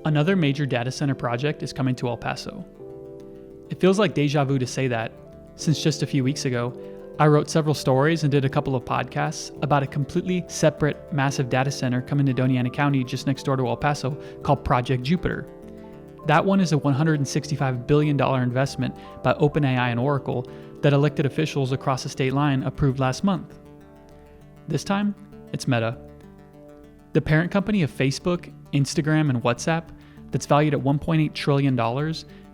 Another major data center project is coming to El Paso. It feels like deja vu to say that, since just a few weeks ago, I wrote several stories and did a couple of podcasts about a completely separate, massive data center coming to Doña Ana County just next door to El Paso called Project Jupiter. That one is a $165 billion investment by OpenAI and Oracle that elected officials across the state line approved last month. This time, it's Meta. The parent company of Facebook, Instagram, and WhatsApp, that's valued at $1.8 trillion,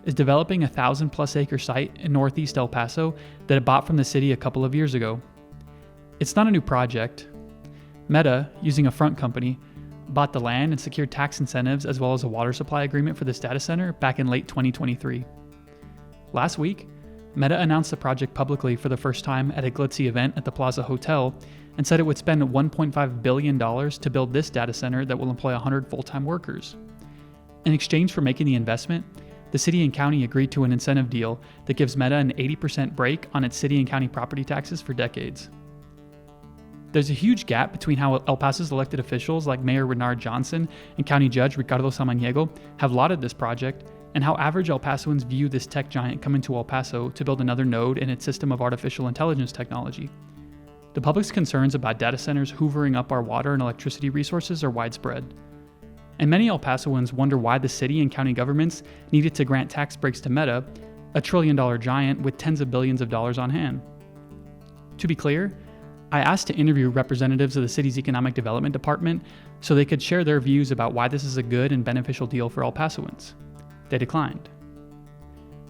is developing a 1,000-plus acre site in northeast El Paso that it bought from the city a couple of years ago. It's not a new project. Meta, using a front company, bought the land and secured tax incentives as well as a water supply agreement for this data center back in late 2023. Last week, Meta announced the project publicly for the first time at a glitzy event at the Plaza Hotel and said it would spend $1.5 billion to build this data center that will employ 100 full-time workers. In exchange for making the investment, the city and county agreed to an incentive deal that gives Meta an 80% break on its city and county property taxes for decades. There's a huge gap between how El Paso's elected officials like Mayor Renard Johnson and County Judge Ricardo Samaniego have lauded this project and how average El Pasoans view this tech giant coming to El Paso to build another node in its system of artificial intelligence technology. The public's concerns about data centers hoovering up our water and electricity resources are widespread. And many El Pasoans wonder why the city and county governments needed to grant tax breaks to Meta, a trillion-dollar giant with tens of billions of dollars on hand. To be clear, I asked to interview representatives of the city's economic development department so they could share their views about why this is a good and beneficial deal for El Pasoans. They declined.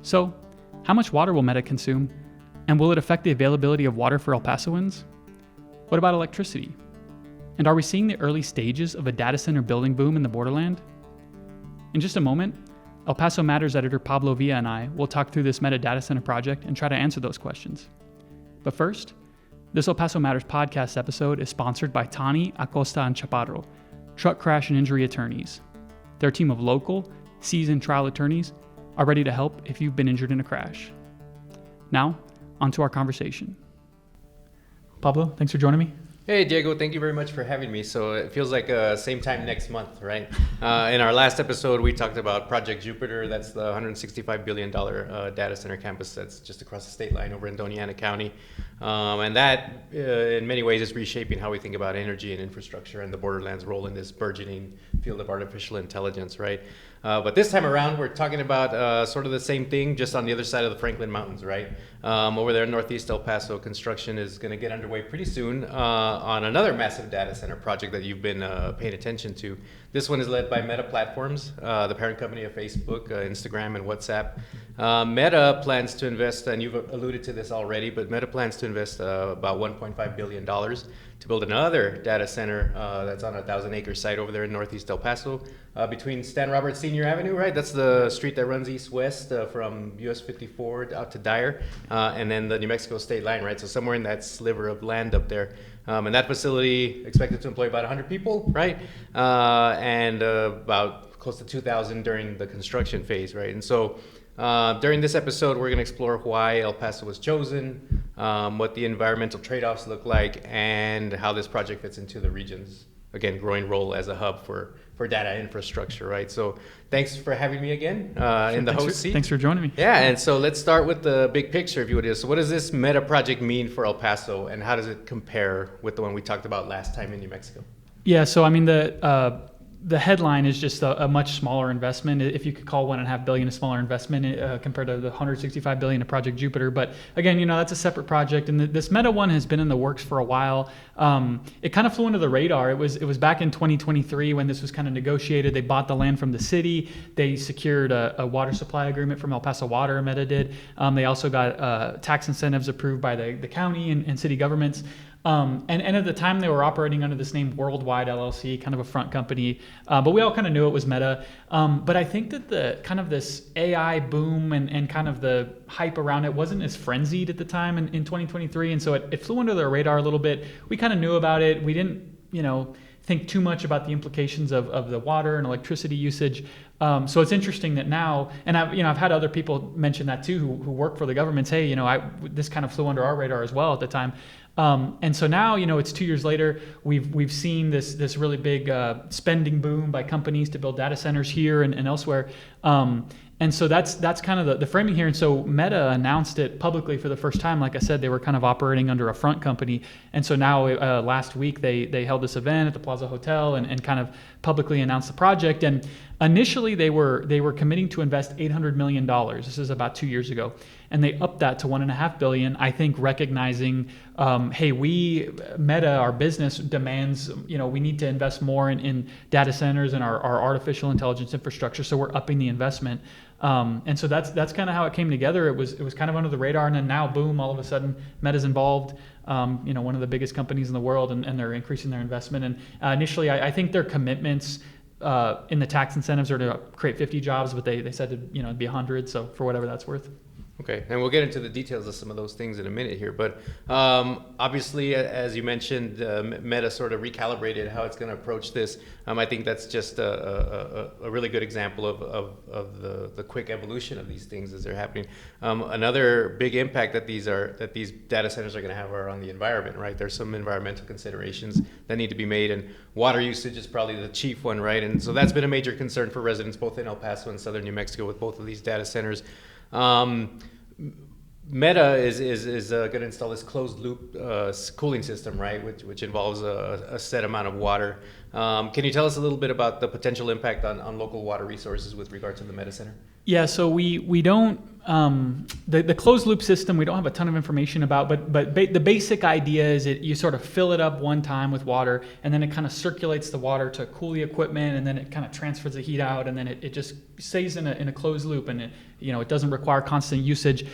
So, how much water will Meta consume, and will it affect the availability of water for El Pasoans? What about electricity? And are we seeing the early stages of a data center building boom in the borderland? In just a moment, El Paso Matters editor Pablo Villa and I will talk through this Meta data center project and try to answer those questions. But first, this El Paso Matters podcast episode is sponsored by Tani, Acosta, and Chaparro, truck crash and injury attorneys. Their team of local, seasoned trial attorneys are ready to help if you've been injured in a crash. Now, on to our conversation. Pablo, thanks for joining me. Hey, Diego, thank you very much for having me. So it feels like same time next month, right? In our last episode, we talked about Project Jupiter. That's the $165 billion data center campus that's just across the state line over in Doña Ana County. And that, in many ways, is reshaping how we think about energy and infrastructure and the borderlands' role in this burgeoning field of artificial intelligence, right? But this time around, we're talking about sort of the same thing, just on the other side of the Franklin Mountains, right? Over there in northeast El Paso, construction is going to get underway pretty soon on another massive data center project that you've been paying attention to. This one is led by Meta Platforms, the parent company of Facebook, Instagram, and WhatsApp. Meta plans to invest, and you've alluded to this already, but Meta plans to invest about $1.5 billion to build another data center that's on a 1,000-acre site over there in northeast El Paso, between Stan Roberts Senior Avenue, right? That's the street that runs east-west from US 54 out to Dyer, and then the New Mexico state line, right? So somewhere in that sliver of land up there. And that facility expected to employ about 100 people, right? And about close to 2,000 during the construction phase, right? And so during this episode, we're going to explore why El Paso was chosen, what the environmental trade-offs look like, and how this project fits into the region's, again, growing role as a hub for data infrastructure, right? So thanks for having me again in the host seat. Thanks for joining me. Yeah, and so let's start with the big picture, if you would. So what does this Meta project mean for El Paso, and how does it compare with the one we talked about last time in New Mexico? Yeah, so I mean, the headline is just a much smaller investment, if you could call $1.5 billion a smaller investment compared to the $165 billion of Project Jupiter. But again, that's a separate project, and this Meta one has been in the works for a while. It kind of flew under the radar. It was back in 2023 when this was kind of negotiated. They bought the land from the city. They secured a water supply agreement from El Paso Water. Meta did. They also got tax incentives approved by the county and city governments. And at the time they were operating under this name Worldwide LLC, kind of a front company, but we all kind of knew it was Meta. But I think that the kind of this AI boom and kind of the hype around it wasn't as frenzied at the time in 2023. And so it flew under the radar a little bit. We kind of knew about it. We didn't, think too much about the implications of the water and electricity usage. So it's interesting that now, and I've had other people mention that too, who work for the government, say, this kind of flew under our radar as well at the time. And so now, it's 2 years later, we've seen this really big spending boom by companies to build data centers here and elsewhere. And so that's kind of the framing here. And so Meta announced it publicly for the first time. Like I said, they were kind of operating under a front company. And so now last week they held this event at the Plaza Hotel and kind of publicly announced the project. And initially they were committing to invest $800 million. This is about 2 years ago. And they upped that to $1.5 billion, I think recognizing, hey, Meta, our business demands, we need to invest more in data centers and our artificial intelligence infrastructure. So we're upping the investment. And so that's kind of how it came together. It was kind of under the radar, and then now, boom, all of a sudden, Meta's involved. One of the biggest companies in the world, and they're increasing their investment. And initially, I think their commitments in the tax incentives are to create 50 jobs, but they said it'd be 100. So for whatever that's worth. Okay, and we'll get into the details of some of those things in a minute here. But obviously, as you mentioned, Meta sort of recalibrated how it's going to approach this. I think that's just a really good example of the quick evolution of these things as they're happening. Another big impact that these data centers are going to have are on the environment, right? There's some environmental considerations that need to be made, and water usage is probably the chief one, right? And so that's been a major concern for residents both in El Paso and southern New Mexico with both of these data centers. Meta is going to install this closed loop cooling system, right, which involves a set amount of water. Can you tell us a little bit about the potential impact on local water resources with regard to the Meta Center? Yeah, so we don't the closed loop system we don't have a ton of information about, but the basic idea is you sort of fill it up one time with water, and then it kind of circulates the water to cool the equipment, and then it kind of transfers the heat out, and then it just stays in a closed loop, and it doesn't require constant usage.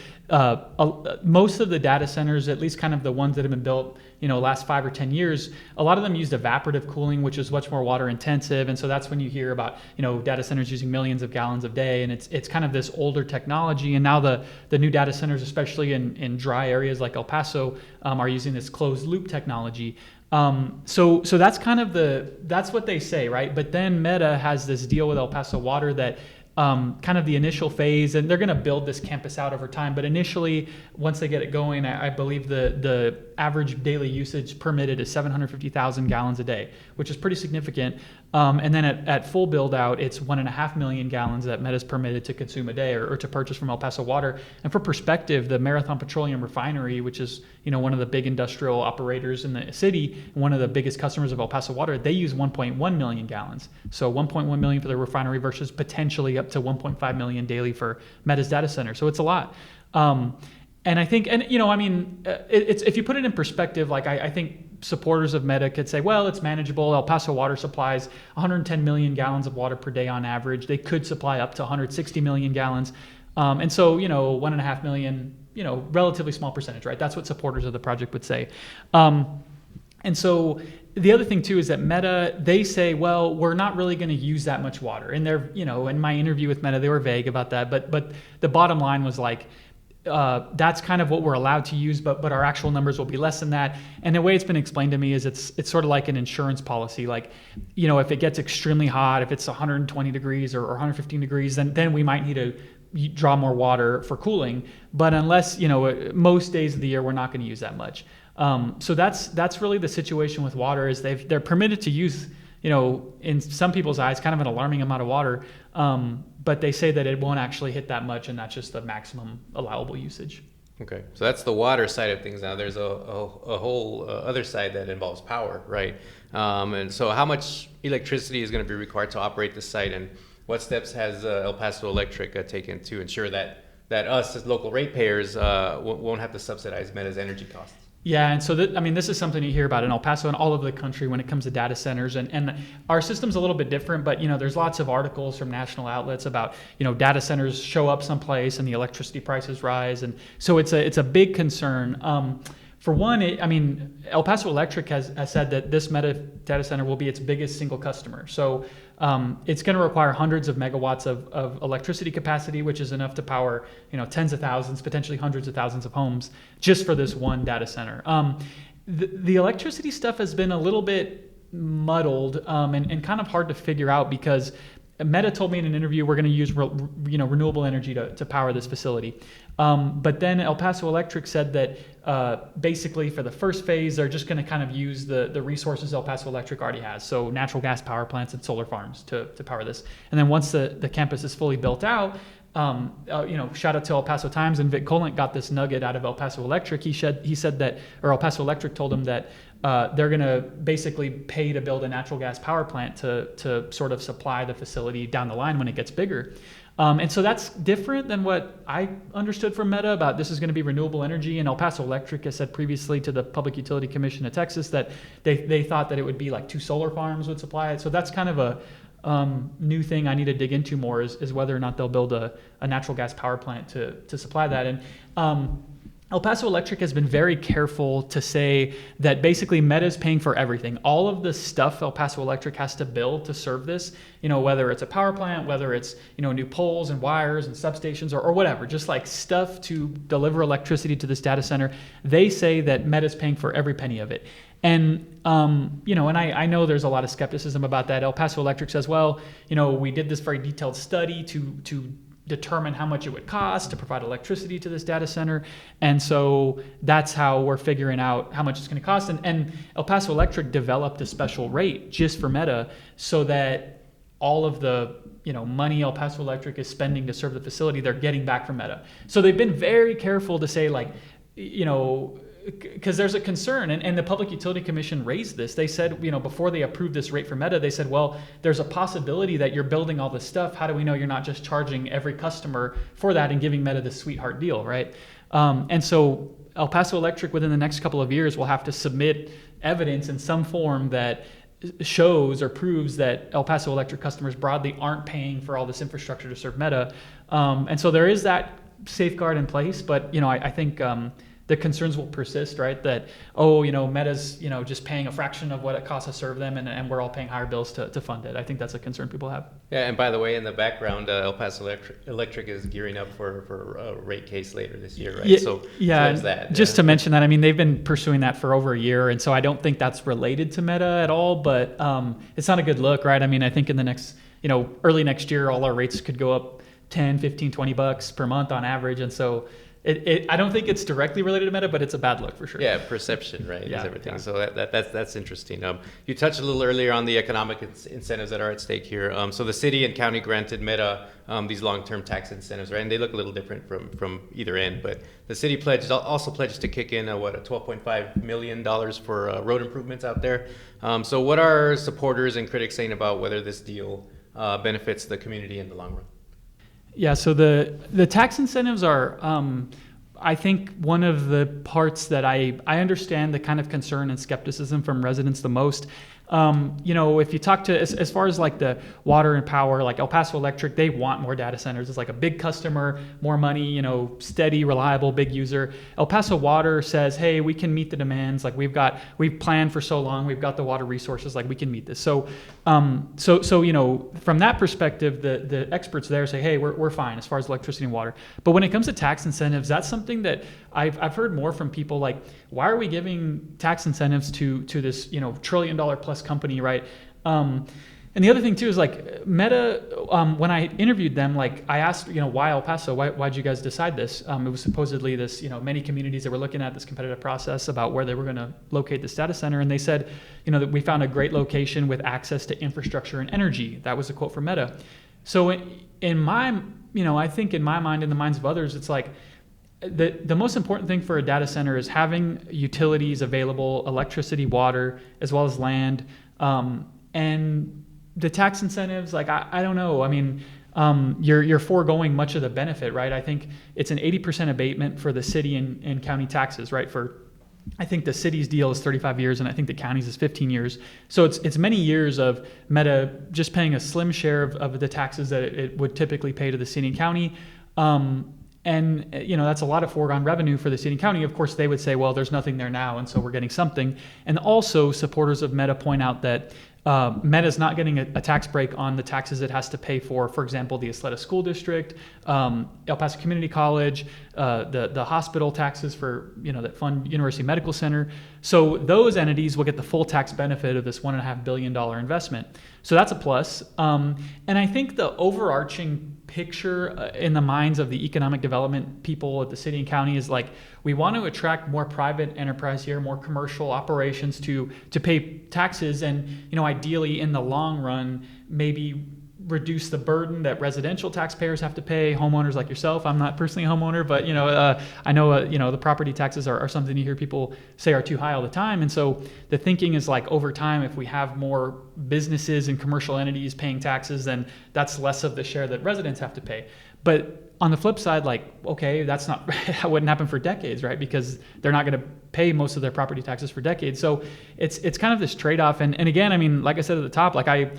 Most of the data centers, at least kind of the ones that have been built last 5 or 10 years, a lot of them used evaporative cooling, which is much more water intensive, and so that's when you hear about data centers using millions of gallons a day, and it's kind of this older technology. And now the new data centers, especially in dry areas like El Paso, are using this closed loop technology. So that's kind of that's what they say, right? But then Meta has this deal with El Paso Water that kind of the initial phase, and they're going to build this campus out over time. But initially, once they get it going, I believe the average daily usage permitted is 750,000 gallons a day, which is pretty significant. And then at full build out, it's 1.5 million gallons that Meta's permitted to consume a day or to purchase from El Paso Water. And for perspective, the Marathon Petroleum Refinery, which is one of the big industrial operators in the city, one of the biggest customers of El Paso Water, they use 1.1 million gallons. So 1.1 million for the refinery versus potentially up to 1.5 million daily for Meta's data center. So it's a lot. And I think, it's if you put it in perspective, like I think supporters of Meta could say, well, it's manageable. El Paso Water supplies 110 million gallons of water per day on average. They could supply up to 160 million gallons. And so, 1.5 million, relatively small percentage, right? That's what supporters of the project would say. And so the other thing too is that Meta, they say, well, we're not really going to use that much water. And they're, in my interview with Meta, they were vague about that. But the bottom line was like, that's kind of what we're allowed to use, but our actual numbers will be less than that. And the way it's been explained to me is it's sort of like an insurance policy. Like, if it gets extremely hot, if it's 120 degrees or 115 degrees, then we might need to draw more water for cooling. But unless, most days of the year, we're not going to use that much. So that's really the situation with water is they're permitted to use, in some people's eyes, kind of an alarming amount of water. But they say that it won't actually hit that much, and that's just the maximum allowable usage. Okay, so that's the water side of things. Now there's a whole other side that involves power, right? And so how much electricity is going to be required to operate this site, and what steps has El Paso Electric taken to ensure that us as local ratepayers won't have to subsidize Meta's energy costs? Yeah, and so this is something you hear about in El Paso and all over the country when it comes to data centers, and our system's a little bit different, but there's lots of articles from national outlets about data centers show up someplace and the electricity prices rise, and so it's a big concern. For one, El Paso Electric has said that this Meta data center will be its biggest single customer. So it's going to require hundreds of megawatts of electricity capacity, which is enough to power tens of thousands, potentially hundreds of thousands of homes just for this one data center. The electricity stuff has been a little bit muddled and kind of hard to figure out because Meta told me in an interview we're going to use renewable energy to power this facility. But then El Paso Electric said that basically for the first phase, they're just going to kind of use the resources El Paso Electric already has. So natural gas power plants and solar farms to power this. And then once the campus is fully built out, shout out to El Paso Times, and Vic Colent got this nugget out of El Paso Electric. He said that, or El Paso Electric told him that they're going to basically pay to build a natural gas power plant to sort of supply the facility down the line when it gets bigger. And so that's different than what I understood from Meta about this is going to be renewable energy. And El Paso Electric has said previously to the Public Utility Commission of Texas that they thought that it would be like 2 solar farms would supply it. So that's kind of a new thing I need to dig into more is whether or not they'll build a natural gas power plant to supply that. And El Paso Electric has been very careful to say that basically Meta is paying for everything. All of the stuff El Paso Electric has to build to serve this, whether it's a power plant, whether it's, new poles and wires and substations or whatever, just like stuff to deliver electricity to this data center. They say that Meta is paying for every penny of it. And, and I know there's a lot of skepticism about that. El Paso Electric says, well, we did this very detailed study to determine how much it would cost to provide electricity to this data center. And so that's how we're figuring out how much it's going to cost. And El Paso Electric developed a special rate just for Meta so that all of the money El Paso Electric is spending to serve the facility, they're getting back from Meta. So they've been very careful to say because there's a concern, and the Public Utility Commission raised this. They said, before they approved this rate for Meta, they said, well, there's a possibility that you're building all this stuff. How do we know you're not just charging every customer for that and giving Meta this sweetheart deal, right? And so El Paso Electric, within the next couple of years, will have to submit evidence in some form that shows or proves that El Paso Electric customers broadly aren't paying for all this infrastructure to serve Meta. And so there is that safeguard in place, but, I think the concerns will persist, right? That, Meta's, just paying a fraction of what it costs to serve them, and we're all paying higher bills to fund it. I think that's a concern people have. Yeah, and by the way, in the background, El Paso Electric is gearing up for a rate case later this year, right? Yeah, so there's that. Just to mention that, they've been pursuing that for over a year, and so I don't think that's related to Meta at all, but it's not a good look, right? I think in the next, early next year, all our rates could go up 10, 15, $20 per month on average, and so I don't think it's directly related to Meta, but it's a bad look for sure. Yeah, perception, right? Yeah, is everything. yeah. So that's interesting. You touched a little earlier on the economic incentives that are at stake here. So the city and county granted Meta these long-term tax incentives, right? And they look a little different from either end. But the city also pledged to kick in $12.5 million for road improvements out there. So what are supporters and critics saying about whether this deal benefits the community in the long run? Yeah, so the tax incentives are, I think, one of the parts that I understand the kind of concern and skepticism from residents the most. If you talk to, as far as like the water and power, like El Paso Electric, they want more data centers. It's like a big customer, more money, steady, reliable, big user. El Paso Water says, hey, we can meet the demands. Like we've planned for so long, we've got the water resources, like we can meet this. So from that perspective, the experts there say, hey, we're fine as far as electricity and water. But when it comes to tax incentives, that's something that I've heard more from people, like, why are we giving tax incentives to this, $1 trillion plus company, right? And the other thing too is like Meta, when I interviewed them, like I asked, why El Paso? Why'd you guys decide this? It was supposedly this, many communities that were looking at this competitive process about where they were going to locate this data center. And they said, that we found a great location with access to infrastructure and energy. That was a quote from Meta. So in my, I think in my mind, in the minds of others, it's like, the most important thing for a data center is having utilities available, electricity, water, as well as land. And the tax incentives, like, I don't know. You're foregoing much of the benefit, right? I think it's an 80% abatement for the city and county taxes, right? I think the city's deal is 35 years, and I think the county's is 15 years. So it's many years of Meta just paying a slim share of the taxes that it would typically pay to the city and county. And, that's a lot of foregone revenue for the city and county. Of course, they would say, well, there's nothing there now, and so we're getting something. And also, supporters of Meta point out that Meta's not getting a tax break on the taxes it has to pay for example, the Isleta School District, El Paso Community College, the hospital taxes for, that fund University Medical Center. So those entities will get the full tax benefit of this $1.5 billion investment. So that's a plus. And I think the overarching picture in the minds of the economic development people at the city and county is like, we want to attract more private enterprise here, more commercial operations to pay taxes, and ideally in the long run maybe reduce the burden that residential taxpayers have to pay, homeowners like yourself. I'm not personally a homeowner, but I know the property taxes are something you hear people say are too high all the time. And so the thinking is like, over time, if we have more businesses and commercial entities paying taxes, then that's less of the share that residents have to pay. But on the flip side, like, okay, that wouldn't happen for decades, right? Because they're not going to pay most of their property taxes for decades. So it's kind of this trade-off. And again, I mean, like I said at the top, like I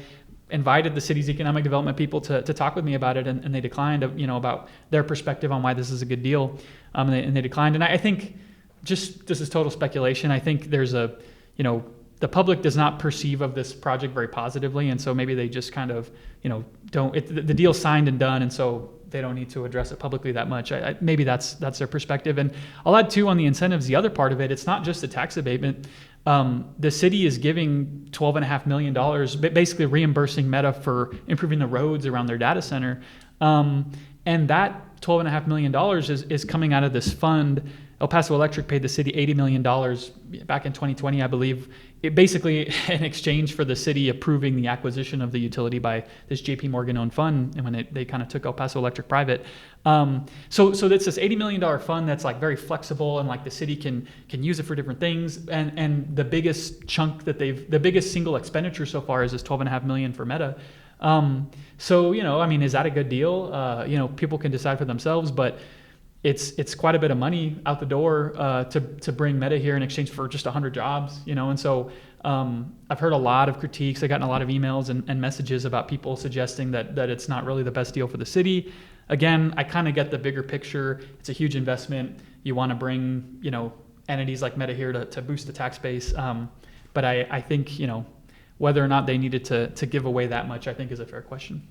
invited the city's economic development people to talk with me about it, and they declined, about their perspective on why this is a good deal. And they declined. And I think, just this is total speculation, I think there's the public does not perceive of this project very positively. And so maybe they just kind of, the deal's signed and done. And so they don't need to address it publicly that much. Maybe that's their perspective. And I'll add too, on the incentives, the other part of it, it's not just the tax abatement. The city is giving $12.5 million, basically reimbursing Meta for improving the roads around their data center. And that $12.5 million is coming out of this fund. El Paso Electric paid the city $80 million back in 2020, I believe. It basically in exchange for the city approving the acquisition of the utility by this JP Morgan owned fund, and when they kind of took El Paso Electric private. So it's this $80 million fund that's like very flexible, and like the city can use it for different things. And the biggest chunk the biggest single expenditure so far is this $12.5 million for Meta. So, is that a good deal? People can decide for themselves, but it's quite a bit of money out the door to bring Meta here in exchange for just 100 jobs, and so I've heard a lot of critiques. I've gotten a lot of emails and messages about people suggesting that it's not really the best deal for the city. Again, I kind of get the bigger picture. It's a huge investment. You want to bring entities like Meta here to boost the tax base, but I think whether or not they needed to give away that much, I think is a fair question.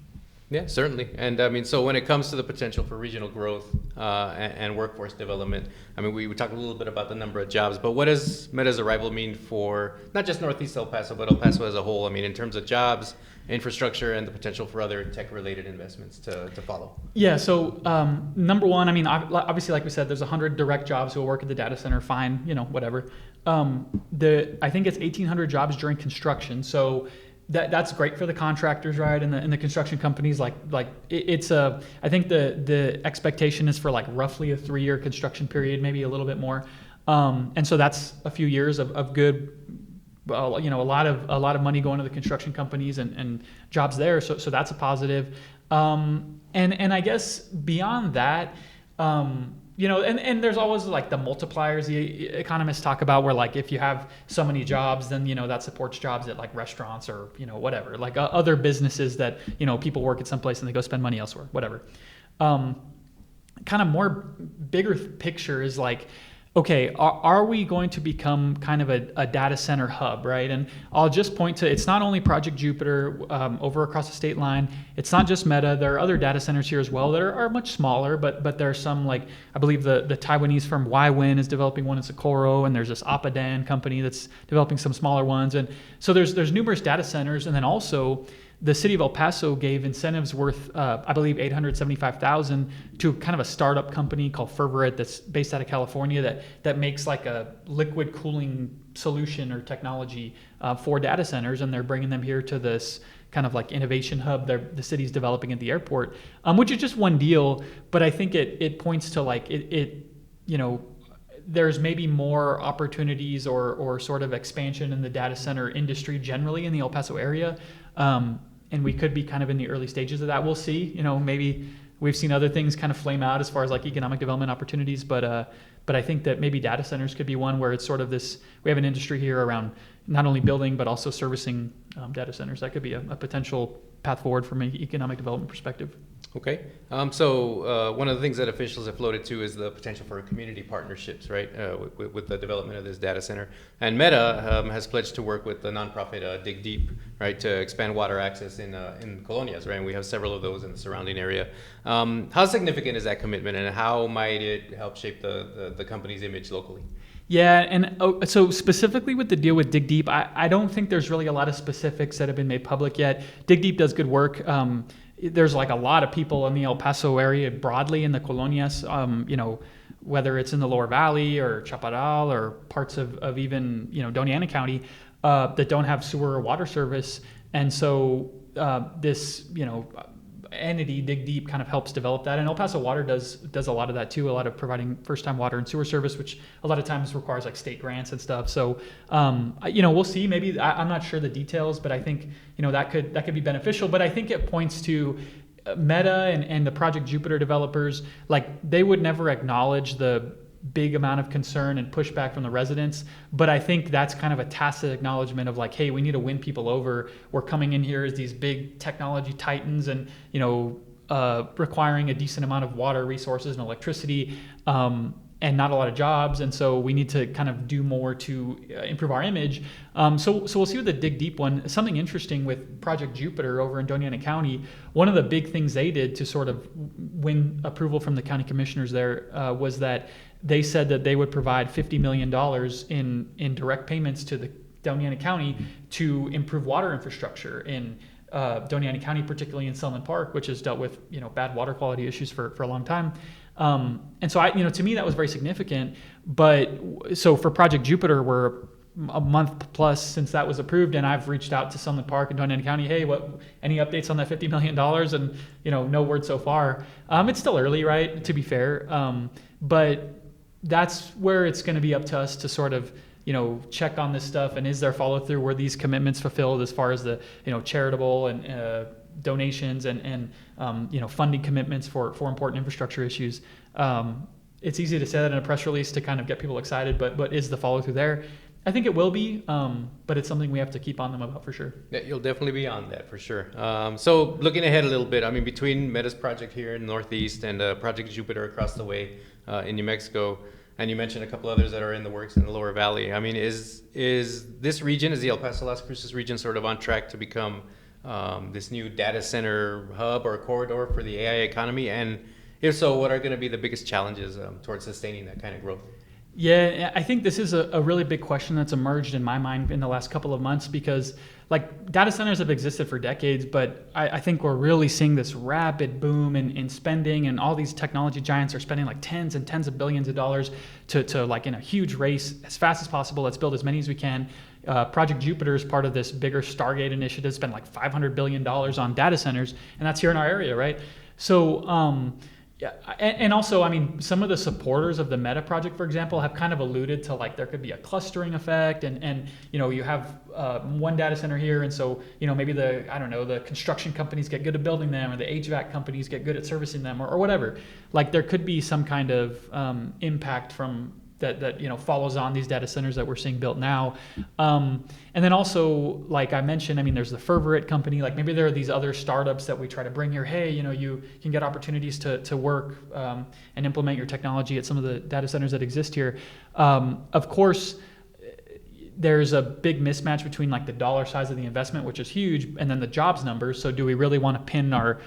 Yeah, certainly. And so when it comes to the potential for regional growth and workforce development, we talked a little bit about the number of jobs, but what does Meta's arrival mean for not just Northeast El Paso, but El Paso as a whole? In terms of jobs, infrastructure, and the potential for other tech-related investments to follow. Yeah, so number one, obviously, like we said, there's 100 direct jobs who will work at the data center, fine, whatever. I think it's 1,800 jobs during construction, so that's great for the contractors, right? And the construction companies, I think the expectation is for like roughly a 3-year construction period, maybe a little bit more. And so that's a few years of good, a lot of money going to the construction companies and jobs there. So that's a positive. And I guess beyond that, and there's always like the multipliers the economists talk about, where like if you have so many jobs, then that supports jobs at like restaurants or whatever, like other businesses that people work at some place and they go spend money elsewhere, whatever. Kind of more bigger picture is like, okay, are we going to become kind of a data center hub, right? And I'll just point to, it's not only Project Jupiter over across the state line. It's not just Meta. There are other data centers here as well that are much smaller, but there are some, like, I believe the Taiwanese firm YWin is developing one in Socorro, and there's this Apadan company that's developing some smaller ones. And so there's numerous data centers, and then also the city of El Paso gave incentives worth, I believe, $875,000 to kind of a startup company called Fervorit that's based out of California that makes like a liquid cooling solution or technology for data centers, and they're bringing them here to this kind of like innovation hub the city's developing at the airport, which is just one deal, but I think it points to like there's maybe more opportunities or sort of expansion in the data center industry generally in the El Paso area. And we could be kind of in the early stages of that. We'll see. Maybe we've seen other things kind of flame out as far as like economic development opportunities, but I think that maybe data centers could be one where it's sort of this. We have an industry here around not only building but also servicing data centers. That could be a potential path forward from an economic development perspective. Okay. So one of the things that officials have floated to is the potential for community partnerships, right, with the development of this data center. And Meta has pledged to work with the nonprofit Dig Deep, right, to expand water access in colonias, right? And we have several of those in the surrounding area. How significant is that commitment, and how might it help shape the company's image locally? Yeah, and so specifically with the deal with Dig Deep, I don't think there's really a lot of specifics that have been made public yet. Dig Deep does good work. There's like a lot of people in the El Paso area broadly in the colonias, whether it's in the Lower Valley or Chaparral or parts of even, Doña Ana County, that don't have sewer or water service. And so this, entity, Dig Deep, kind of helps develop that. And El Paso Water does a lot of that too, a lot of providing first-time water and sewer service, which a lot of times requires like state grants and stuff. So, we'll see. Maybe I'm not sure the details, but I think that could be beneficial. But I think it points to Meta and the Project Jupiter developers, like they would never acknowledge the big amount of concern and pushback from the residents, but I think that's kind of a tacit acknowledgement of like, hey, we need to win people over. We're coming in here as these big technology titans, and requiring a decent amount of water resources and electricity, and not a lot of jobs, and so we need to kind of do more to improve our image. So we'll see with the Dig Deep one. Something interesting with Project Jupiter over in Doña Ana County, one of the big things they did to sort of win approval from the county commissioners there was that they said that they would provide $50 million in direct payments to the Doña Ana County to improve water infrastructure in Doña Ana County, particularly in Selman Park, which has dealt with bad water quality issues for a long time. And so to me, that was very significant. But so for Project Jupiter, we're a month plus since that was approved, and I've reached out to Selman Park and Doña Ana County, hey, any updates on that $50 million? And no word so far. It's still early, right? To be fair, but that's where it's going to be up to us to sort of check on this stuff, and is there follow through? Were these commitments fulfilled as far as the charitable and donations and funding commitments for important infrastructure issues? It's easy to say that in a press release to kind of get people excited, but is the follow through there? I think it will be, but it's something we have to keep on them about for sure. Yeah, you'll definitely be on that for sure. So looking ahead a little bit, I mean, between Meta's project here in the Northeast and Project Jupiter across the way in New Mexico, and you mentioned a couple others that are in the works in the Lower Valley. I mean, is this region, is the El Paso Las Cruces region sort of on track to become this new data center hub or corridor for the AI economy? And if so, what are going to be the biggest challenges towards sustaining that kind of growth? Yeah, I think this is a really big question that's emerged in my mind in the last couple of months, because like data centers have existed for decades, but I think we're really seeing this rapid boom in spending, and all these technology giants are spending like tens and tens of billions of dollars to like in a huge race as fast as possible. Let's build as many as we can. Project Jupiter is part of this bigger Stargate initiative, spent like $500 billion on data centers, and that's here in our area, right? So, yeah, and also, I mean, some of the supporters of the Meta project, for example, have kind of alluded to like there could be a clustering effect, and you have one data center here, and so maybe the construction companies get good at building them, or the HVAC companies get good at servicing them, or whatever. Like there could be some kind of impact from that follows on these data centers that we're seeing built now. And then also, like I mentioned, I mean, there's the Fervorit company. Like maybe there are these other startups that we try to bring here. Hey, you can get opportunities to work and implement your technology at some of the data centers that exist here. Of course, there's a big mismatch between like the dollar size of the investment, which is huge, and then the jobs numbers. So do we really want to pin our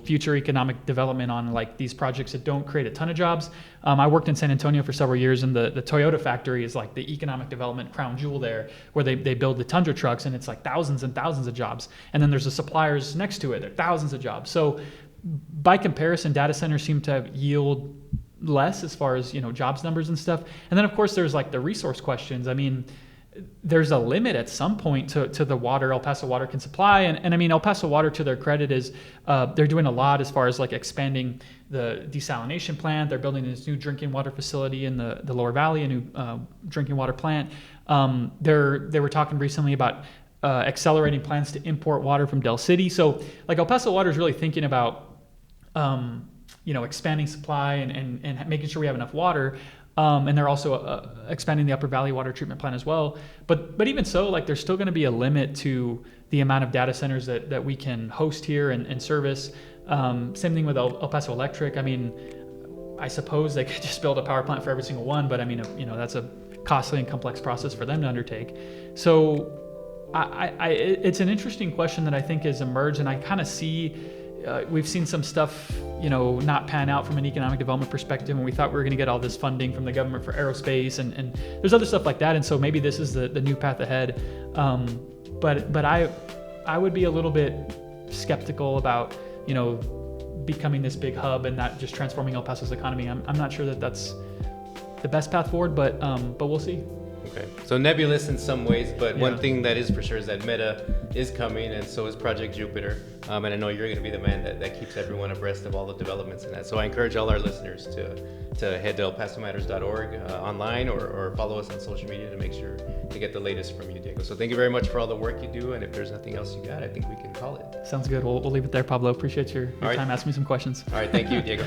future economic development on like these projects that don't create a ton of jobs? I worked in San Antonio for several years, and the Toyota factory is like the economic development crown jewel there, where they build the Tundra trucks, and it's like thousands and thousands of jobs. And then there's the suppliers next to it, they're thousands of jobs. So by comparison, data centers seem to yield less as far as jobs numbers and stuff. And then of course there's like the resource questions. I mean, there's a limit at some point to the water El Paso Water can supply. And I mean, El Paso Water, to their credit, is they're doing a lot as far as like expanding the desalination plant. They're building this new drinking water facility in the Lower Valley, a new drinking water plant. They were talking recently about accelerating plans to import water from Del City. So like El Paso Water is really thinking about expanding supply and making sure we have enough water. And they're also expanding the Upper Valley water treatment plant as well. But even so, like there's still going to be a limit to the amount of data centers that we can host here and service. Same thing with El Paso Electric. I mean, I suppose they could just build a power plant for every single one, but I mean, that's a costly and complex process for them to undertake. So it's an interesting question that I think has emerged, and I kind of see we've seen some stuff not pan out from an economic development perspective, and we thought we were going to get all this funding from the government for aerospace, and there's other stuff like that, and so maybe this is the new path ahead. But I would be a little bit skeptical about becoming this big hub and not just transforming El Paso's economy. I'm not sure that that's the best path forward, but we'll see. Okay, so nebulous in some ways, but one thing that is for sure is that Meta is coming, and so is Project Jupiter. And I know you're going to be the man that keeps everyone abreast of all the developments in that. So I encourage all our listeners to head to elpasomatters.org online or follow us on social media to make sure to get the latest from you, Diego. So thank you very much for all the work you do, and if there's nothing else you got, I think we can call it. Sounds good. We'll leave it there, Pablo. Appreciate your time asking me some questions. All right, thank you, Diego.